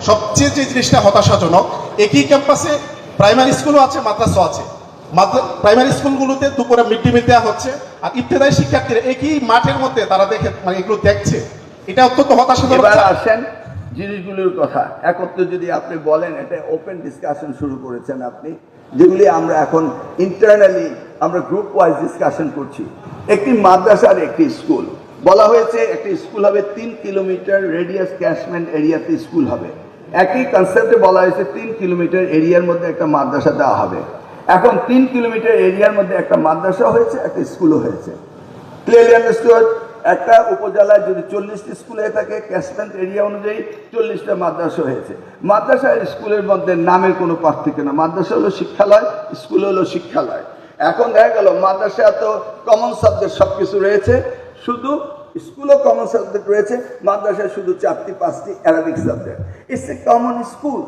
সবচেয়ে যে জিনিসটা হতাশাজনক, একই ক্যাম্পাসে প্রাইমারি স্কুলও আছে, মাদ্রাসাও আছে। প্রাইমারি স্কুলগুলোতে দুপুরে মিড ডে মিল দেওয়া হচ্ছে, আর ইবতেদায়ী শিক্ষার্থীরা একই মাঠের মধ্যে তারা এগুলো দেখছে। এটা অত্যন্ত হতাশাজনক। আসেন জিনিসগুলোর কথা একত্রে যদি আপনি বলেন, এটা ওপেন ডিসকাশন শুরু করেছেন আপনি, যেগুলি আমরা এখন ইন্টারনালি আমরা গ্রুপ ওয়াইজ ডিসকাশন করছি। একটি মাদ্রাসার একটি স্কুল বলা হয়েছে, একটি স্কুল হবে 3 কিলোমিটার রেডিয়াস ক্যাশমেন্ট এরিয়াতে স্কুল হবে। একই কনসেপ্টে বলা হয়েছে 3 কিলোমিটার এরিয়ার মধ্যে একটা মাদ্রাসা দেওয়া হবে। এখন 3 কিলোমিটার এরিয়ার মধ্যে একটা মাদ্রাসা হয়েছে, একটা স্কুলও হয়েছে। Clearly understood? একটা উপজেলায় যদি 40টি স্কুল হয়ে থাকে, ক্যাশমেন্ট এরিয়া অনুযায়ী 40টা মাদ্রাসা হয়েছে। মাদ্রাসা স্কুলের মধ্যে নামের কোনো পার্থক্য না, মাদ্রাসা হলো শিক্ষালয়, স্কুল হলো শিক্ষালয়। এখন দেখা গেল মাদ্রাসা তো কমন সাবজেক্ট সবকিছু রয়েছে, শুধু স্কুলও কমন সাবজেক্ট রয়েছে, মাদ্রাসায় শুধু 4-5টি Arabic subject. It's a common school,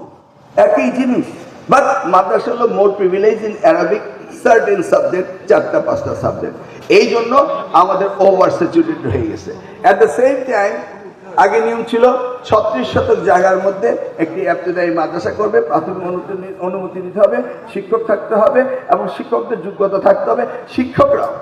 একই জিনিস, বাট মাদ্রাসা হলো more privilege in Arabic certain subject, 4-5টা সাবজেক্ট। এই জন্য আমাদের ওভার স্যাচুরেটেড হয়ে গেছে। অ্যাট দ্য সেম টাইম আগে নিয়ম ছিল 36 শতক জায়গার মধ্যে একটি ইবতেদায়ী মাদ্রাসা করবে, প্রাথমিক অনুমতি নিতে হবে, শিক্ষক থাকতে হবে এবং শিক্ষকদের যোগ্যতা থাকতে হবে। শিক্ষকরাও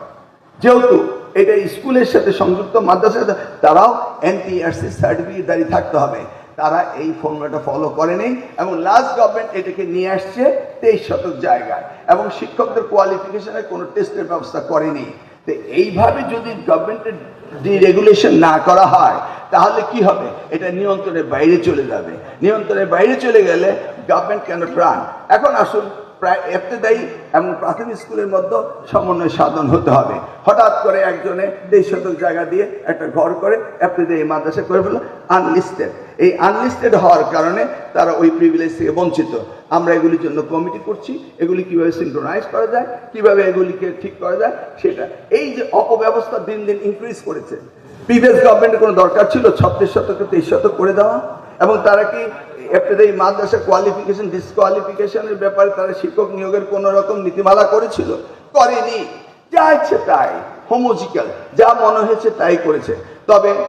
যেহেতু এটা স্কুলের সাথে সংযুক্ত, মাদ্রাসার সাথে, তারাও NTRC সার্টিফিকেটধারী থাকতে হবে। তারা এই ফর্মুলাটা ফলো করেনি এবং লাস্ট গভর্নমেন্ট এটাকে নিয়ে আসছে 23 শতক জায়গায়, এবং শিক্ষকদের কোয়ালিফিকেশনের কোনো টেস্টের ব্যবস্থা করেনি। তো এইভাবে যদি গভর্নমেন্টের ডিরেগুলেশন না করা হয় তাহলে কি হবে? এটা নিয়ন্ত্রণের বাইরে চলে যাবে। নিয়ন্ত্রণের বাইরে চলে গেলে গভর্নমেন্ট ক্যানট রান। এখন আসুন, প্রায় ইবতেদায়ী এবং প্রাথমিক স্কুলের মধ্যে সমন্বয় সাধন হতে হবে। হঠাৎ করে একজনে 23 শতক জায়গা দিয়ে একটা ঘর করে ইবতেদায়ী মাদ্রাসা করে ফেলল, আনলিস্টেড। এই আনলিস্টেড হওয়ার কারণে তারা ওই প্রিভিলেজ থেকে বঞ্চিত। আমরা এগুলির জন্য কমিটি করছি, এগুলি কিভাবে সিনক্রোনাইজ করা যায়, কিভাবে এগুলিকে ঠিক করা যায় সেটা। এই যে অপব্যবস্থা দিন দিন ইনক্রিজ করেছে, প্রিভিয়াস গভর্নমেন্টের কোনো দরকার ছিল 36 শতকে 23 শতক করে দেওয়া? এবং তারা কি ইবতেদায়ী মাদ্রাসা কোয়ালিফিকেশন ডিসকোয়ালিফিকেশনের ব্যাপারে তারা শিক্ষক নিয়োগের কোন রকম নীতিমালা করেছিল? করেনি। যা ইচ্ছে তাই, হোমোজিক্যাল, যা মনে হয়েছে তাই করেছে। তবে